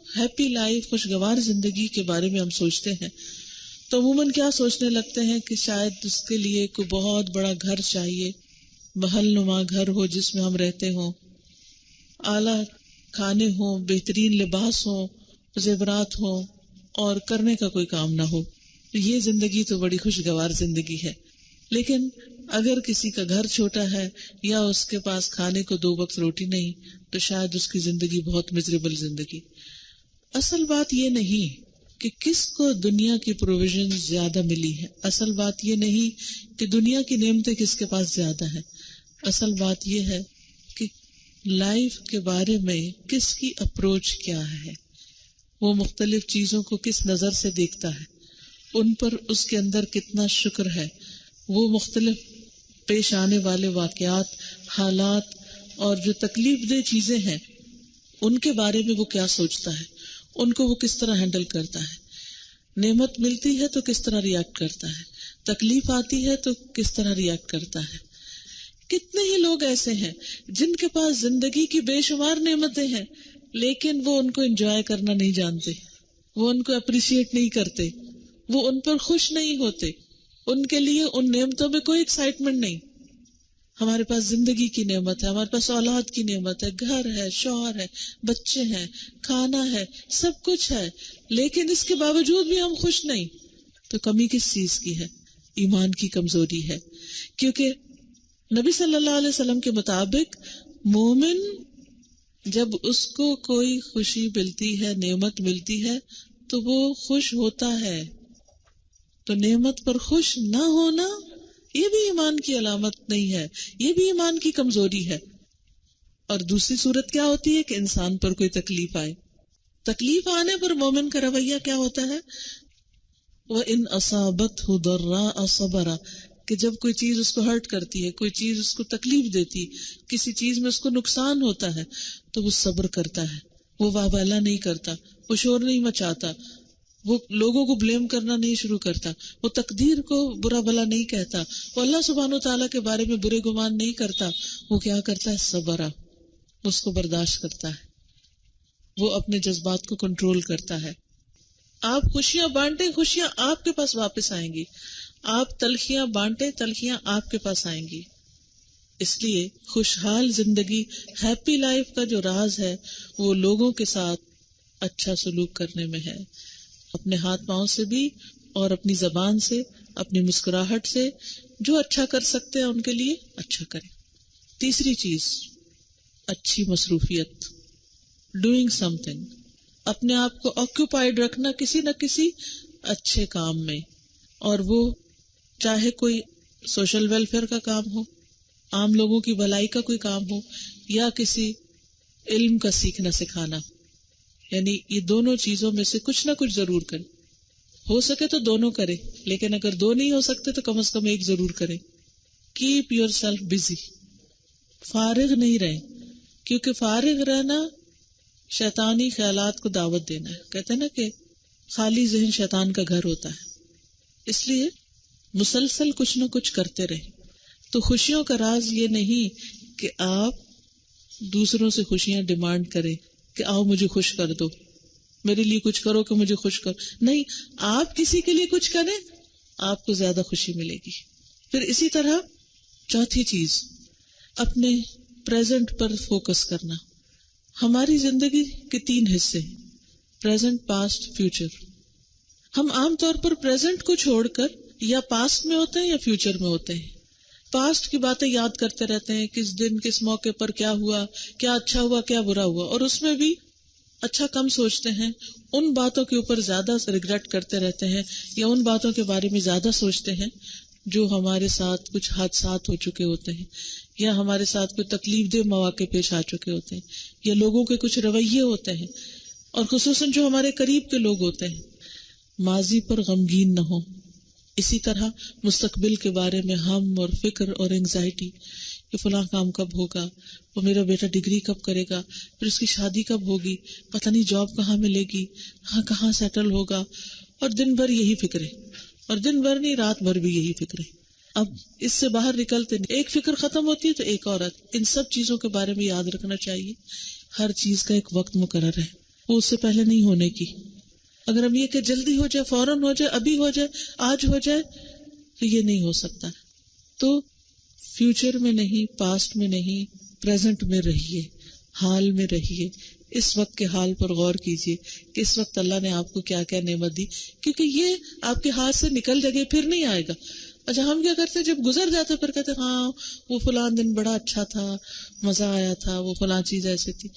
Happy life, خوشگوار زندگی کے بارے میں ہم سوچتے ہیں تو عموماً کیا سوچنے لگتے ہیں کہ شاید اس کے لیے کوئی بہت بڑا گھر چاہیے، محل نما گھر ہو جس میں ہم رہتے ہوں، اعلیٰ کھانے ہوں، بہترین لباس ہوں، زیورات ہوں، اور کرنے کا کوئی کام نہ ہو. یہ زندگی تو بڑی خوشگوار زندگی ہے. لیکن اگر کسی کا گھر چھوٹا ہے یا اس کے پاس کھانے کو 2 وقت روٹی نہیں تو شاید اس کی زندگی بہت مزریبل زندگی. اصل بات یہ نہیں کہ کس کو دنیا کی پروویژن زیادہ ملی ہے، اصل بات یہ نہیں کہ دنیا کی نعمتیں کس کے پاس زیادہ ہیں. اصل بات یہ ہے کہ لائف کے بارے میں کس کی اپروچ کیا ہے، وہ مختلف چیزوں کو کس نظر سے دیکھتا ہے، ان پر اس کے اندر کتنا شکر ہے، وہ مختلف پیش آنے والے واقعات، حالات اور جو تکلیف دہ چیزیں ہیں ان کے بارے میں وہ کیا سوچتا ہے، ان کو وہ کس طرح ہینڈل کرتا ہے. نعمت ملتی ہے تو کس طرح ریئیکٹ کرتا ہے، تکلیف آتی ہے تو کس طرح ریئیکٹ کرتا ہے. کتنے ہی لوگ ایسے ہیں جن کے پاس زندگی کی بے شمار نعمتیں ہیں لیکن وہ ان کو انجوائے کرنا نہیں جانتے، وہ ان کو اپریشیٹ نہیں کرتے، وہ ان پر خوش نہیں ہوتے، ان کے لیے ان نعمتوں میں کوئی ایکسائٹمنٹ نہیں. ہمارے پاس زندگی کی نعمت ہے، ہمارے پاس اولاد کی نعمت ہے، گھر ہے، شوہر ہے، بچے ہیں، کھانا ہے، سب کچھ ہے، لیکن اس کے باوجود بھی ہم خوش نہیں. تو کمی کس چیز کی ہے؟ ایمان کی کمزوری ہے. کیونکہ نبی صلی اللہ علیہ وسلم کے مطابق مومن جب اس کو کوئی خوشی ملتی ہے، نعمت ملتی ہے تو وہ خوش ہوتا ہے. تو نعمت پر خوش نہ ہونا یہ بھی ایمان کی علامت نہیں ہے، یہ بھی ایمان کی کمزوری ہے. اور دوسری صورت کیا ہوتی ہے کہ انسان پر کوئی تکلیف آئے، تکلیف آنے پر مومن کا رویہ کیا ہوتا ہے؟ وَإِنْ أَصَابَتْهُ ضَرَّاءَ صَبَرَ، کہ جب کوئی چیز اس کو ہرٹ کرتی ہے، کوئی چیز اس کو تکلیف دیتی، کسی چیز میں اس کو نقصان ہوتا ہے تو وہ صبر کرتا ہے، وہ واویلا نہیں کرتا، وہ شور نہیں مچاتا، وہ لوگوں کو بلیم کرنا نہیں شروع کرتا، وہ تقدیر کو برا بھلا نہیں کہتا، وہ اللہ سبحانہ وتعالیٰ کے بارے میں برے گمان نہیں کرتا. وہ کیا کرتا ہے؟ صبر، اس کو برداشت کرتا ہے، وہ اپنے جذبات کو کنٹرول کرتا ہے. آپ خوشیاں بانٹیں، خوشیاں آپ کے پاس واپس آئیں گی. آپ تلخیاں بانٹیں، تلخیاں آپ کے پاس آئیں گی. اس لیے خوشحال زندگی، ہیپی لائف کا جو راز ہے وہ لوگوں کے ساتھ اچھا سلوک کرنے میں ہے، اپنے ہاتھ پاؤں سے بھی اور اپنی زبان سے، اپنی مسکراہٹ سے. جو اچھا کر سکتے ہیں ان کے لیے اچھا کریں. تیسری چیز، اچھی مصروفیت، ڈوئنگ سم تھنگ، اپنے آپ کو آکوپائیڈ رکھنا کسی نہ کسی اچھے کام میں. اور وہ چاہے کوئی سوشل ویلفیئر کا کام ہو، عام لوگوں کی بھلائی کا کوئی کام ہو، یا کسی علم کا سیکھنا سکھانا. یعنی یہ دونوں چیزوں میں سے کچھ نہ کچھ ضرور کریں. ہو سکے تو دونوں کریں، لیکن اگر دو نہیں ہو سکتے تو کم از کم ایک ضرور کریں. کیپ یور سیلف بزی، فارغ نہیں رہیں، کیونکہ فارغ رہنا شیطانی خیالات کو دعوت دینا ہے. کہتے ہیں نا کہ خالی ذہن شیطان کا گھر ہوتا ہے. اس لیے مسلسل کچھ نہ کچھ کرتے رہیں. تو خوشیوں کا راز یہ نہیں کہ آپ دوسروں سے خوشیاں ڈیمانڈ کریں کہ آؤ مجھے خوش کر دو، میرے لیے کچھ کرو کہ مجھے خوش کرو. نہیں، آپ کسی کے لیے کچھ کریں، آپ کو زیادہ خوشی ملے گی. پھر اسی طرح چوتھی چیز، اپنے پریزنٹ پر فوکس کرنا. ہماری زندگی کے 3 حصے ہیں، پریزنٹ، پاسٹ، فیوچر. ہم عام طور پر پریزنٹ کو چھوڑ کر یا پاسٹ میں ہوتے ہیں یا فیوچر میں ہوتے ہیں. پاسٹ کی باتیں یاد کرتے رہتے ہیں، کس دن کس موقع پر کیا ہوا، کیا اچھا ہوا کیا برا ہوا، اور اس میں بھی اچھا کم سوچتے ہیں. ان باتوں کے اوپر زیادہ ریگریٹ کرتے رہتے ہیں یا ان باتوں کے بارے میں زیادہ سوچتے ہیں جو ہمارے ساتھ کچھ حادثات ہو چکے ہوتے ہیں یا ہمارے ساتھ کوئی تکلیف دہ مواقع پیش آ چکے ہوتے ہیں یا لوگوں کے کچھ رویے ہوتے ہیں، اور خصوصاً جو ہمارے قریب کے لوگ ہوتے ہیں. ماضی پر غمگین نہ ہو. اسی طرح مستقبل کے بارے میں ہم اور فکر اور انگزائٹی کہ فلاں کام کب ہوگا، وہ میرا بیٹا ڈگری کب کرے گا، پھر اس کی شادی کب ہوگی، پتہ نہیں جاب کہاں ملے گی، کہاں سیٹل ہوگا، اور دن بھر یہی فکریں، اور دن بھر نہیں رات بھر بھی یہی فکریں. اب اس سے باہر نکلتے نہیں، ایک فکر ختم ہوتی ہے تو ایک اور. ان سب چیزوں کے بارے میں یاد رکھنا چاہیے. ہر چیز کا ایک وقت مقرر ہے. وہ اس سے پہلے نہیں ہونے کی. اگر ہم یہ کہ جلدی ہو جائے، فوراً ہو جائے، ابھی ہو جائے، آج ہو جائے، تو یہ نہیں ہو سکتا. تو فیوچر میں نہیں، پاسٹ میں نہیں، پریزنٹ میں رہیے، حال میں رہیے. اس وقت کے حال پر غور کیجیے کہ اس وقت اللہ نے آپ کو کیا کیا نعمت دی، کیونکہ یہ آپ کے ہاتھ سے نکل جائے گی، پھر نہیں آئے گا. اچھا ہم کیا کرتے جب گزر جاتے پھر کہتے ہاں وہ فلاں دن بڑا اچھا تھا، مزہ آیا تھا، وہ فلاں چیز ایسے تھی،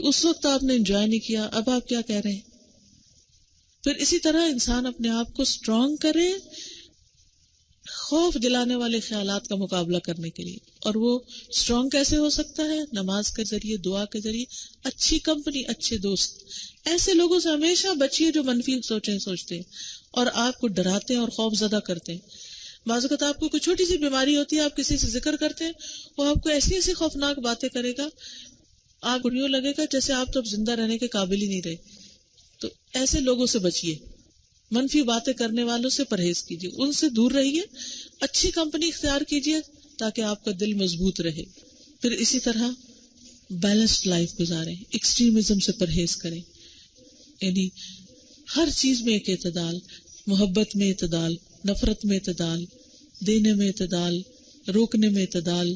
اس وقت آپ نے انجوائے نہیں کیا، اب آپ کیا کہہ رہے ہیں. پھر اسی طرح انسان اپنے آپ کو اسٹرانگ کرے خوف دلانے والے خیالات کا مقابلہ کرنے کے لیے. اور وہ اسٹرانگ کیسے ہو سکتا ہے؟ نماز کے ذریعے، دعا کے ذریعے، اچھی کمپنی، اچھے دوست. ایسے لوگوں سے ہمیشہ بچیے جو منفی سوچتے ہیں اور آپ کو ڈراتے ہیں اور خوف زدہ کرتے ہیں. بعض اوقات آپ کو کوئی چھوٹی سی بیماری ہوتی ہے، آپ کسی سے ذکر کرتے ہیں، وہ آپ کو ایسی ایسی خوفناک باتیں کرے گا، آپ کو یوں لگے گا جیسے آپ تو اب زندہ رہنے کے قابل ہی نہیں رہے. تو ایسے لوگوں سے بچیے، منفی باتیں کرنے والوں سے پرہیز کیجیے، ان سے دور رہیے، اچھی کمپنی اختیار کیجیے تاکہ آپ کا دل مضبوط رہے. پھر اسی طرح بیلنسڈ لائف گزاریں، ایکسٹریمزم سے پرہیز کریں، یعنی ہر چیز میں ایک اعتدال، محبت میں اعتدال، نفرت میں اعتدال، دینے میں اعتدال، روکنے میں اعتدال،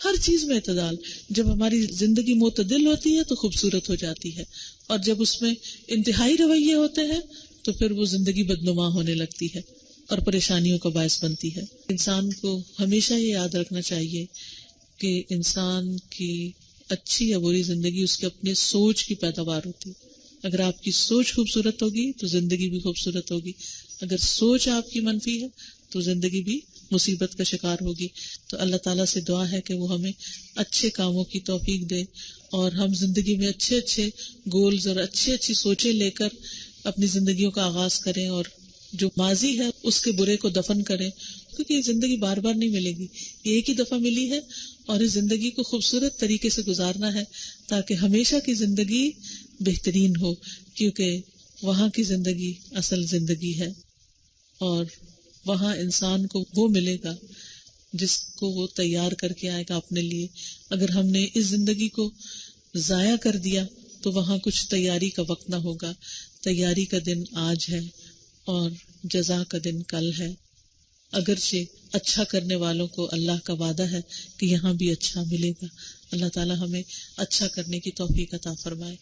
ہر چیز میں اعتدال. جب ہماری زندگی معتدل ہوتی ہے تو خوبصورت ہو جاتی ہے، اور جب اس میں انتہائی رویے ہوتے ہیں تو پھر وہ زندگی بدنما ہونے لگتی ہے اور پریشانیوں کا باعث بنتی ہے. انسان کو ہمیشہ یہ یاد رکھنا چاہیے کہ انسان کی اچھی یا بری زندگی اس کے اپنے سوچ کی پیداوار ہوتی ہے. اگر آپ کی سوچ خوبصورت ہوگی تو زندگی بھی خوبصورت ہوگی، اگر سوچ آپ کی منفی ہے تو زندگی بھی مصیبت کا شکار ہوگی. تو اللہ تعالیٰ سے دعا ہے کہ وہ ہمیں اچھے کاموں کی توفیق دے اور ہم زندگی میں اچھے اچھے گولز اور اچھی سوچیں لے کر اپنی زندگیوں کا آغاز کریں، اور جو ماضی ہے اس کے برے کو دفن کریں، کیونکہ یہ زندگی بار بار نہیں ملے گی، یہ ایک ہی دفعہ ملی ہے، اور اس زندگی کو خوبصورت طریقے سے گزارنا ہے تاکہ ہمیشہ کی زندگی بہترین ہو، کیونکہ وہاں کی زندگی اصل زندگی ہے اور وہاں انسان کو وہ ملے گا جس کو وہ تیار کر کے آئے گا اپنے لیے. اگر ہم نے اس زندگی کو ضائع کر دیا تو وہاں کچھ تیاری کا وقت نہ ہوگا. تیاری کا دن آج ہے اور جزا کا دن کل ہے. اگرچہ اچھا کرنے والوں کو اللہ کا وعدہ ہے کہ یہاں بھی اچھا ملے گا. اللہ تعالی ہمیں اچھا کرنے کی توفیق عطا فرمائے.